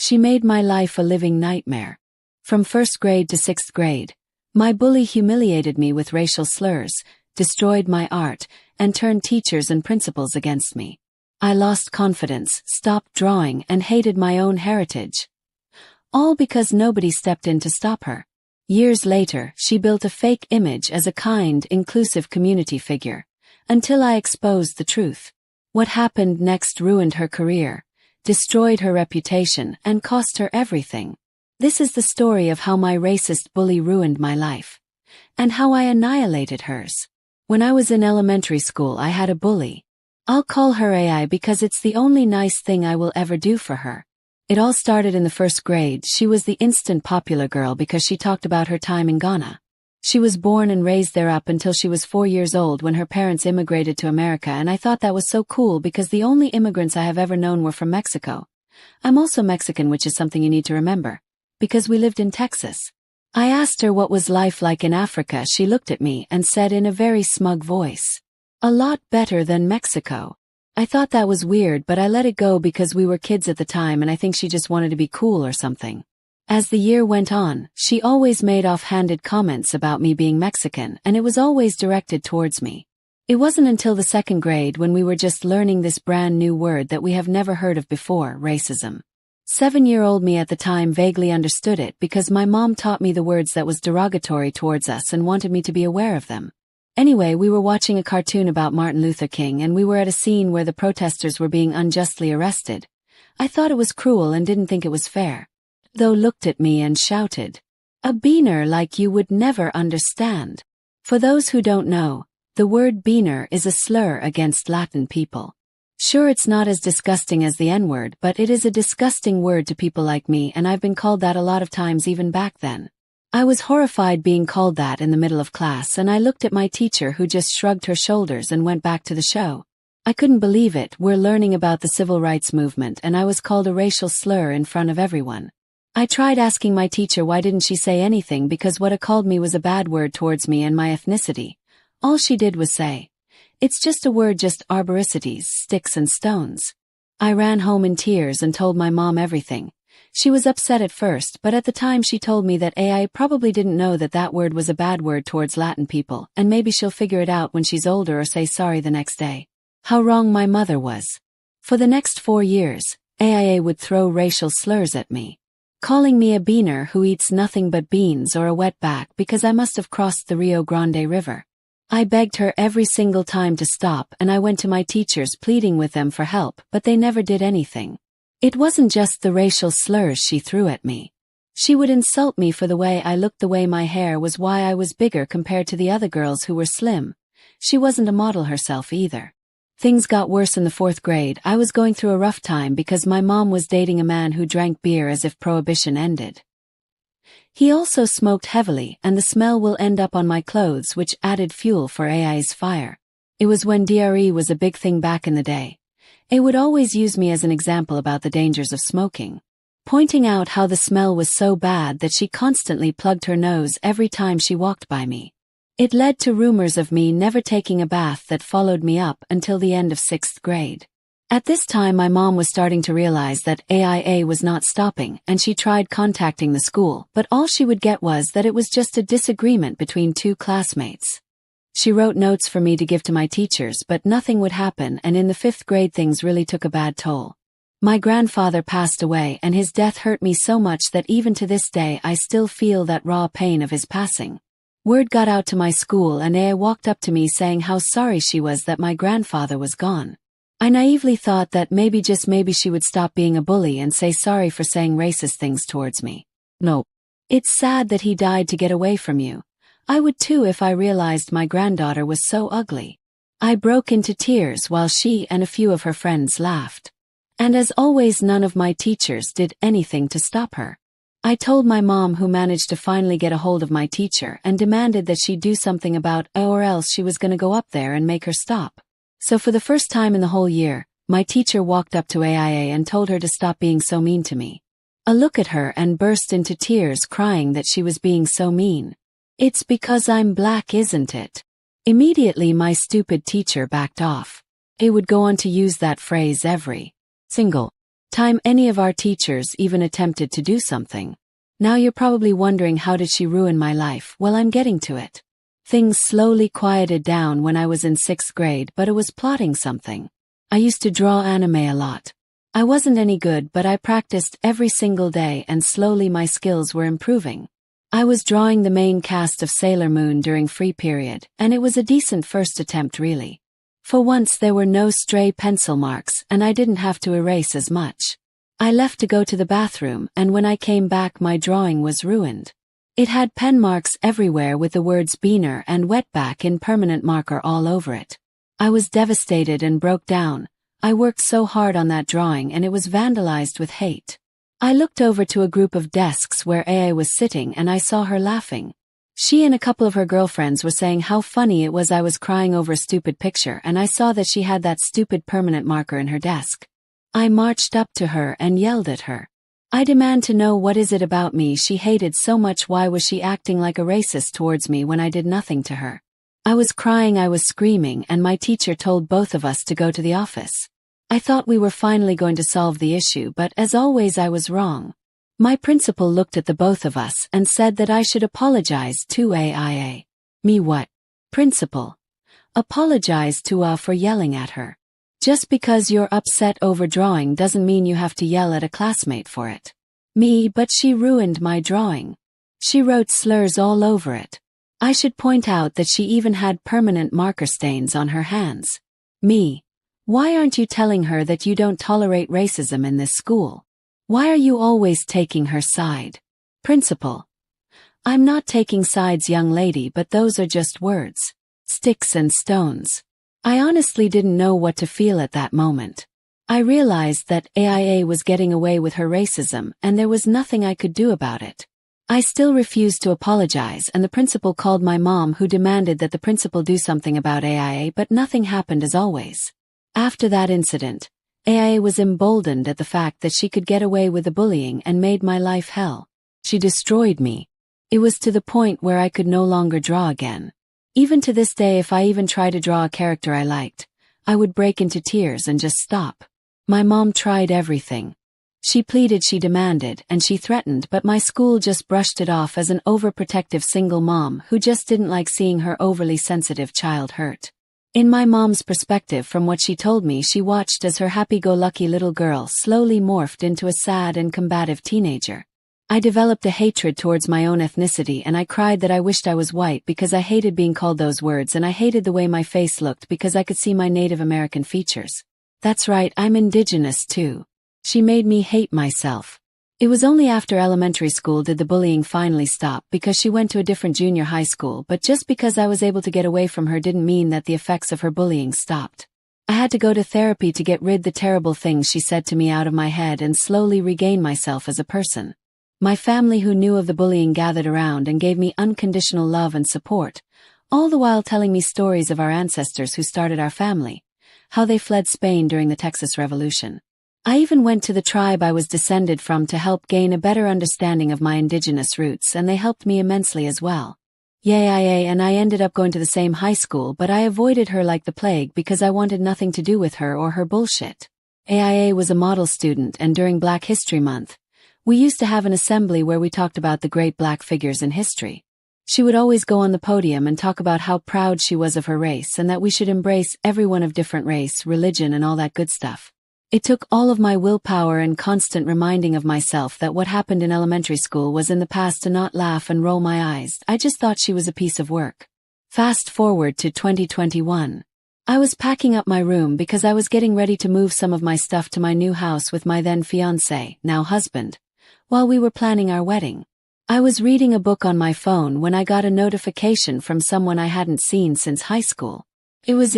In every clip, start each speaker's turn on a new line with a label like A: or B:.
A: She made my life a living nightmare. From first grade to sixth grade, my bully humiliated me with racial slurs, destroyed my art, and turned teachers and principals against me. I lost confidence, stopped drawing, and hated my own heritage. All because nobody stepped in to stop her. Years later, she built a fake image as a kind, inclusive community figure, until I exposed the truth. What happened next ruined her career, destroyed her reputation, and cost her everything. This is the story of how my racist bully ruined my life, and how I annihilated hers. When I was in elementary school, I had a bully. I'll call her AI because it's the only nice thing I will ever do for her. It all started in the first grade. She was the instant popular girl because she talked about her time in Ghana. She was born and raised there up until she was 4 years old when her parents immigrated to America, and I thought that was so cool because the only immigrants I have ever known were from Mexico. I'm also Mexican, which is something you need to remember, because we lived in Texas. I asked her what was life like in Africa. She looked at me and said in a very smug voice, "A lot better than Mexico." I thought that was weird, but I let it go because we were kids at the time and I think she just wanted to be cool or something. As the year went on, she always made offhanded comments about me being Mexican, and it was always directed towards me. It wasn't until the second grade, when we were just learning this brand new word that we have never heard of before, racism. 7-year-old me at the time vaguely understood it because my mom taught me the words that was derogatory towards us and wanted me to be aware of them. Anyway, we were watching a cartoon about Martin Luther King and we were at a scene where the protesters were being unjustly arrested. I thought it was cruel and didn't think it was fair. Though looked at me and shouted, "A beaner like you would never understand." For those who don't know, the word beaner is a slur against Latin people. Sure, it's not as disgusting as the N-word, but it is a disgusting word to people like me, and I've been called that a lot of times even back then. I was horrified being called that in the middle of class, and I looked at my teacher who just shrugged her shoulders and went back to the show. I couldn't believe it. We're learning about the civil rights movement and I was called a racial slur in front of everyone. I tried asking my teacher why didn't she say anything because what it called me was a bad word towards me and my ethnicity. All she did was say, "It's just a word, just arboricities, sticks and stones." I ran home in tears and told my mom everything. She was upset at first, but at the time she told me that AI probably didn't know that that word was a bad word towards Latin people, and maybe she'll figure it out when she's older or say sorry the next day. How wrong my mother was. For the next 4 years, AIA would throw racial slurs at me, calling me a beaner who eats nothing but beans or a wetback because I must have crossed the Rio Grande River. I begged her every single time to stop, and I went to my teachers pleading with them for help, but they never did anything. It wasn't just the racial slurs she threw at me. She would insult me for the way I looked, the way my hair was, why I was bigger compared to the other girls who were slim. She wasn't a model herself either. Things got worse in the 4th grade. I was going through a rough time because my mom was dating a man who drank beer as if prohibition ended. He also smoked heavily, and the smell will end up on my clothes, which added fuel for AI's fire. It was when DRE was a big thing back in the day. It would always use me as an example about the dangers of smoking, pointing out how the smell was so bad that she constantly plugged her nose every time she walked by me. It led to rumors of me never taking a bath that followed me up until the end of 6th grade. At this time my mom was starting to realize that AIA was not stopping, and she tried contacting the school, but all she would get was that it was just a disagreement between 2 classmates. She wrote notes for me to give to my teachers, but nothing would happen, and in the 5th grade things really took a bad toll. My grandfather passed away, and his death hurt me so much that even to this day I still feel that raw pain of his passing. Word got out to my school, and Aya walked up to me saying how sorry she was that my grandfather was gone. I naively thought that maybe, just maybe, she would stop being a bully and say sorry for saying racist things towards me. No. It's sad that he died to get away from you. I would too if I realized my granddaughter was so ugly. I broke into tears while she and a few of her friends laughed. And as always, none of my teachers did anything to stop her. I told my mom, who managed to finally get a hold of my teacher, and demanded that she do something about it, or else she was going to go up there and make her stop. So for the first time in the whole year, my teacher walked up to AIA and told her to stop being so mean to me. I looked at her and burst into tears, crying that she was being so mean. "It's because I'm black, isn't it?" Immediately my stupid teacher backed off. He would go on to use that phrase every single time any of our teachers even attempted to do something. Now you're probably wondering, how did she ruin my life? Well, I'm getting to it. Things slowly quieted down when I was in 6th grade, but it was plotting something. I used to draw anime a lot. I wasn't any good, but I practiced every single day and slowly my skills were improving. I was drawing the main cast of Sailor Moon during free period, and it was a decent first attempt really. For once there were no stray pencil marks and I didn't have to erase as much. I left to go to the bathroom, and when I came back my drawing was ruined. It had pen marks everywhere with the words Beaner and Wetback in permanent marker all over it. I was devastated and broke down. I worked so hard on that drawing and it was vandalized with hate. I looked over to a group of desks where AA was sitting and I saw her laughing. She and a couple of her girlfriends were saying how funny it was I was crying over a stupid picture, and I saw that she had that stupid permanent marker in her desk. I marched up to her and yelled at her. I demand to know, what is it about me she hated so much? Why was she acting like a racist towards me when I did nothing to her? I was crying, I was screaming, and my teacher told both of us to go to the office. I thought we were finally going to solve the issue, but as always I was wrong. My principal looked at the both of us and said that I should apologize to AIA. Me what? Principal. Apologize to for yelling at her. Just because you're upset over drawing doesn't mean you have to yell at a classmate for it. Me, but she ruined my drawing. She wrote slurs all over it. I should point out that she even had permanent marker stains on her hands. Me. Why aren't you telling her that you don't tolerate racism in this school? Why are you always taking her side? Principal. I'm not taking sides, young lady, but those are just words. Sticks and stones. I honestly didn't know what to feel at that moment. I realized that AIA was getting away with her racism and there was nothing I could do about it. I still refused to apologize, and the principal called my mom, who demanded that the principal do something about AIA, but nothing happened as always. After that incident, AIA was emboldened at the fact that she could get away with the bullying and made my life hell. She destroyed me. It was to the point where I could no longer draw again. Even to this day, if I even tried to draw a character I liked, I would break into tears and just stop. My mom tried everything. She pleaded, she demanded, and she threatened, but my school just brushed it off as an overprotective single mom who just didn't like seeing her overly sensitive child hurt. In my mom's perspective, from what she told me, she watched as her happy-go-lucky little girl slowly morphed into a sad and combative teenager. I developed a hatred towards my own ethnicity, and I cried that I wished I was white because I hated being called those words, and I hated the way my face looked because I could see my Native American features. That's right, I'm indigenous too. She made me hate myself. It was only after elementary school did the bullying finally stop, because she went to a different junior high school, but just because I was able to get away from her didn't mean that the effects of her bullying stopped. I had to go to therapy to get rid the terrible things she said to me out of my head and slowly regain myself as a person. My family, who knew of the bullying, gathered around and gave me unconditional love and support, all the while telling me stories of our ancestors who started our family, how they fled Spain during the Texas Revolution. I even went to the tribe I was descended from to help gain a better understanding of my indigenous roots, and they helped me immensely as well. Yay, and I ended up going to the same high school, but I avoided her like the plague because I wanted nothing to do with her or her bullshit. AIA was a model student, and during Black History Month, we used to have an assembly where we talked about the great black figures in history. She would always go on the podium and talk about how proud she was of her race and that we should embrace everyone of different race, religion, and all that good stuff. It took all of my willpower and constant reminding of myself that what happened in elementary school was in the past to not laugh and roll my eyes. I just thought she was a piece of work. Fast forward to 2021. I was packing up my room because I was getting ready to move some of my stuff to my new house with my then fiancé, now husband, while we were planning our wedding. I was reading a book on my phone when I got a notification from someone I hadn't seen since high school. It was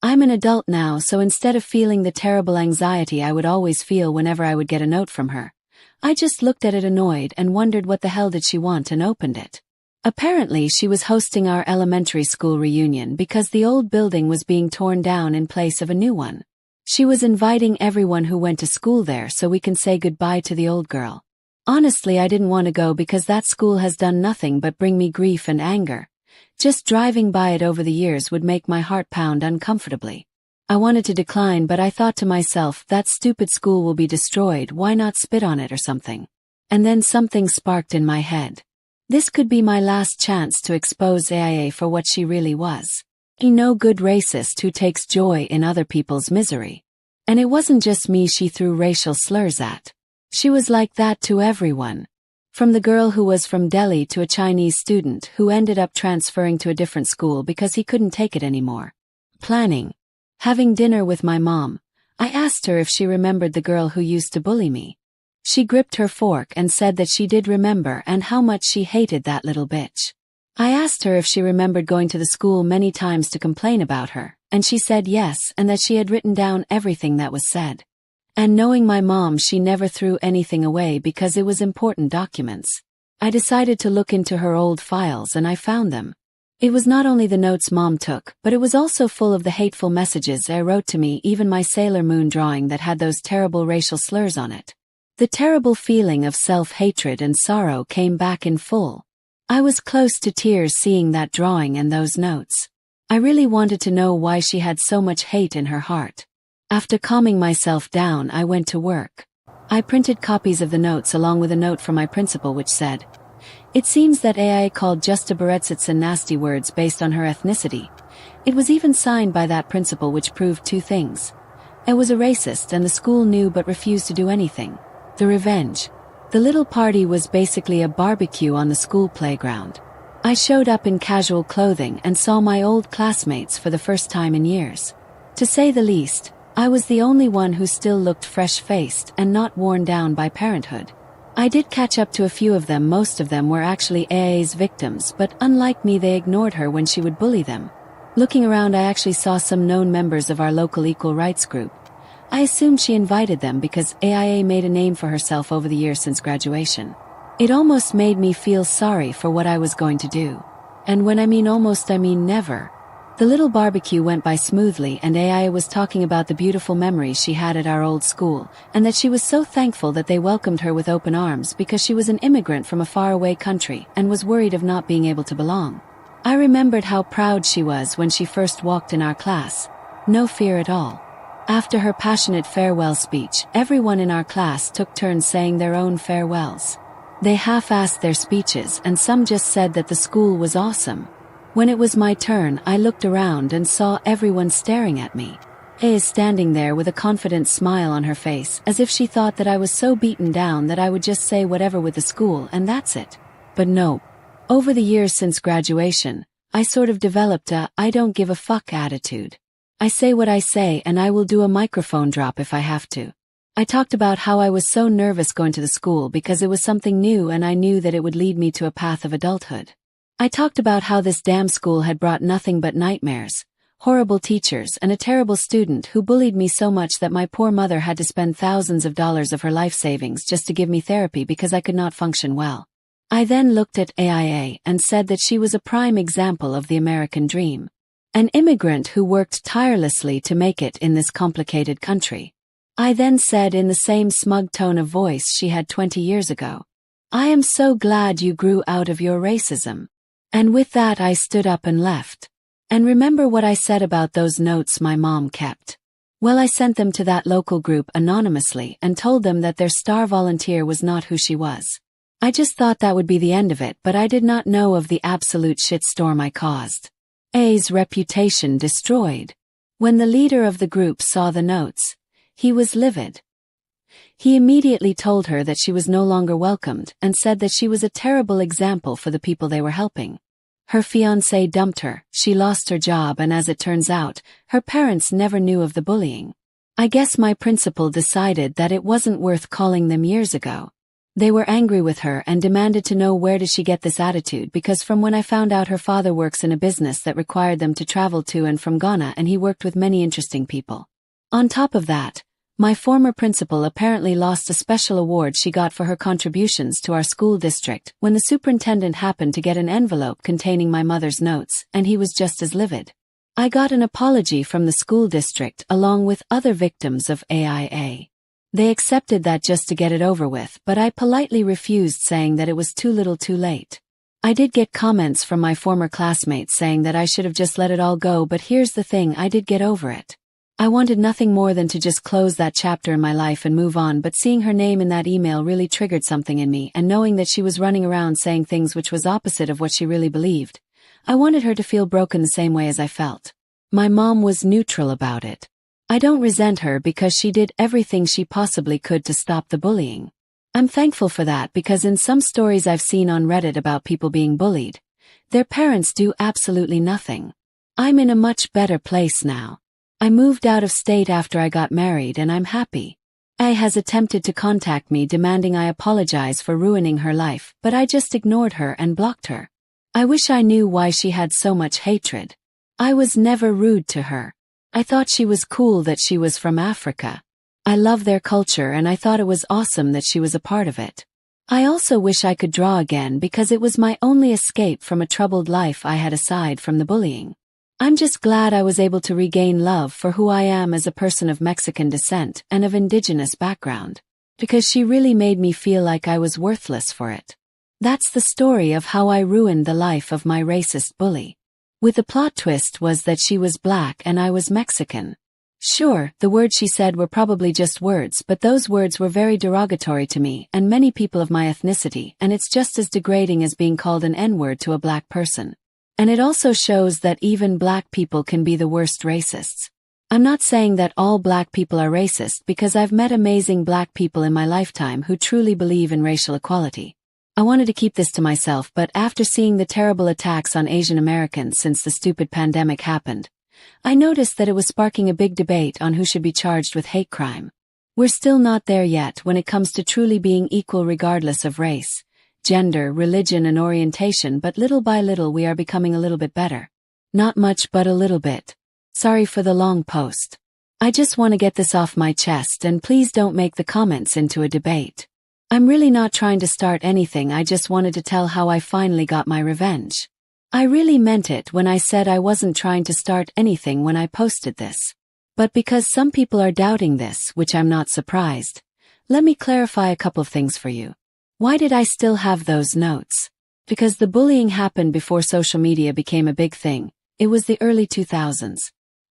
A: I'm an adult now, so instead of feeling the terrible anxiety I would always feel whenever I would get a note from her, I just looked at it annoyed and wondered what the hell did she want, and opened it. Apparently she was hosting our elementary school reunion because the old building was being torn down in place of a new one. She was inviting everyone who went to school there so we can say goodbye to the old girl. Honestly, I didn't want to go because that school has done nothing but bring me grief and anger. Just driving by it over the years would make my heart pound uncomfortably. I wanted to decline, but I thought to myself, that stupid school will be destroyed, why not spit on it or something? And then something sparked in my head. This could be my last chance to expose AIA for what she really was. A no good racist who takes joy in other people's misery. And it wasn't just me she threw racial slurs at. She was like that to everyone. From the girl who was from Delhi to a Chinese student who ended up transferring to a different school because he couldn't take it anymore. Having dinner with my mom, I asked her if she remembered the girl who used to bully me. She gripped her fork and said that she did remember and how much she hated that little bitch. I asked her if she remembered going to the school many times to complain about her, and she said yes, and that she had written down everything that was said. And knowing my mom, she never threw anything away because it was important documents. I decided to look into her old files and I found them. It was not only the notes Mom took, but it was also full of the hateful messages I wrote to me, even my Sailor Moon drawing that had those terrible racial slurs on it. The terrible feeling of self-hatred and sorrow came back in full. I was close to tears seeing that drawing and those notes. I really wanted to know why she had so much hate in her heart. After calming myself down, I went to work. I printed copies of the notes along with a note from my principal which said, "It seems that AI called Justa Beretsitsa nasty words based on her ethnicity." It was even signed by that principal, which proved two things. I was a racist and the school knew but refused to do anything. The revenge. The little party was basically a barbecue on the school playground. I showed up in casual clothing and saw my old classmates for the first time in years. To say the least, I was the only one who still looked fresh-faced and not worn down by parenthood. I did catch up to a few of them. Most of them were actually AA's victims, but unlike me, they ignored her when she would bully them. Looking around, I actually saw some known members of our local equal rights group. I assumed she invited them because AIA made a name for herself over the years since graduation. It almost made me feel sorry for what I was going to do. And when I mean almost, I mean never. The little barbecue went by smoothly and AIA was talking about the beautiful memories she had at our old school, and that she was so thankful that they welcomed her with open arms because she was an immigrant from a faraway country and was worried of not being able to belong. I remembered how proud she was when she first walked in our class. No fear at all. After her passionate farewell speech, everyone in our class took turns saying their own farewells. They half-assed their speeches and some just said that the school was awesome. When it was my turn, I looked around and saw everyone staring at me. A is standing there with a confident smile on her face, as if she thought that I was so beaten down that I would just say whatever with the school and that's it. But no. Over the years since graduation, I sort of developed a I don't give a fuck attitude. I say what I say and I will do a microphone drop if I have to. I talked about how I was so nervous going to the school because it was something new and I knew that it would lead me to a path of adulthood. I talked about how this damn school had brought nothing but nightmares, horrible teachers, and a terrible student who bullied me so much that my poor mother had to spend thousands of dollars of her life savings just to give me therapy because I could not function well. I then looked at AIA and said that she was a prime example of the American dream. An immigrant who worked tirelessly to make it in this complicated country. I then said in the same smug tone of voice she had 20 years ago, "I am so glad you grew out of your racism." And with that I stood up and left. And remember what I said about those notes my mom kept? Well, I sent them to that local group anonymously and told them that their star volunteer was not who she was. I just thought that would be the end of it, but I did not know of the absolute shitstorm I caused. A's reputation destroyed. When the leader of the group saw the notes, he was livid. He immediately told her that she was no longer welcomed and said that she was a terrible example for the people they were helping. Her fiancé dumped her, she lost her job, and as it turns out, her parents never knew of the bullying. I guess my principal decided that it wasn't worth calling them years ago. They were angry with her and demanded to know where did she get this attitude, because from when I found out her father works in a business that required them to travel to and from Ghana, and he worked with many interesting people. On top of that, my former principal apparently lost a special award she got for her contributions to our school district when the superintendent happened to get an envelope containing my mother's notes, and he was just as livid. I got an apology from the school district along with other victims of AIA. They accepted that just to get it over with, but I politely refused, saying that it was too little too late. I did get comments from my former classmates saying that I should have just let it all go, but here's the thing, I did get over it. I wanted nothing more than to just close that chapter in my life and move on, but seeing her name in that email really triggered something in me, and knowing that she was running around saying things which was opposite of what she really believed, I wanted her to feel broken the same way as I felt. My mom was neutral about it. I don't resent her because she did everything she possibly could to stop the bullying. I'm thankful for that because in some stories I've seen on Reddit about people being bullied, their parents do absolutely nothing. I'm in a much better place now. I moved out of state after I got married and I'm happy. A has attempted to contact me demanding I apologize for ruining her life, but I just ignored her and blocked her. I wish I knew why she had so much hatred. I was never rude to her. I thought she was cool that she was from Africa. I love their culture and I thought it was awesome that she was a part of it. I also wish I could draw again because it was my only escape from a troubled life I had aside from the bullying. I'm just glad I was able to regain love for who I am as a person of Mexican descent and of indigenous background, because she really made me feel like I was worthless for it. That's the story of how I ruined the life of my racist bully. With the plot twist was that she was black and I was Mexican. Sure, the words she said were probably just words, but those words were very derogatory to me and many people of my ethnicity, and it's just as degrading as being called an N-word to a black person. And it also shows that even black people can be the worst racists. I'm not saying that all black people are racist because I've met amazing black people in my lifetime who truly believe in racial equality. I wanted to keep this to myself, but after seeing the terrible attacks on Asian Americans since the stupid pandemic happened, I noticed that it was sparking a big debate on who should be charged with hate crime. We're still not there yet when it comes to truly being equal regardless of race, gender, religion and orientation, but little by little we are becoming a little bit better. Not much, but a little bit. Sorry for the long post. I just want to get this off my chest, and please don't make the comments into a debate. I'm really not trying to start anything, I just wanted to tell how I finally got my revenge. I really meant it when I said I wasn't trying to start anything when I posted this. But because some people are doubting this, which I'm not surprised, let me clarify a couple of things for you. Why did I still have those notes? Because the bullying happened before social media became a big thing. It was the early 2000s.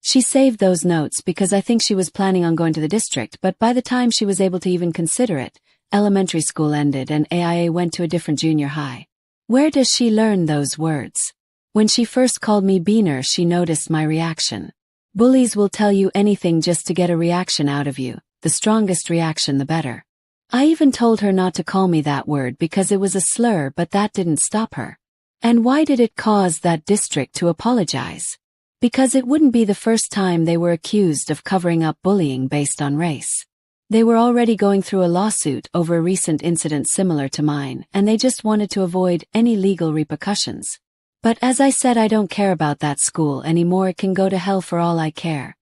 A: She saved those notes because I think she was planning on going to the district, but by the time she was able to even consider it, elementary school ended and AIA went to a different junior high. Where does she learn those words? When she first called me Beaner, she noticed my reaction. Bullies will tell you anything just to get a reaction out of you. The strongest reaction, the better. I even told her not to call me that word because it was a slur, but that didn't stop her. And why did it cause that district to apologize? Because it wouldn't be the first time they were accused of covering up bullying based on race. They were already going through a lawsuit over a recent incident similar to mine, and they just wanted to avoid any legal repercussions. But as I said, I don't care about that school anymore. It can go to hell for all I care.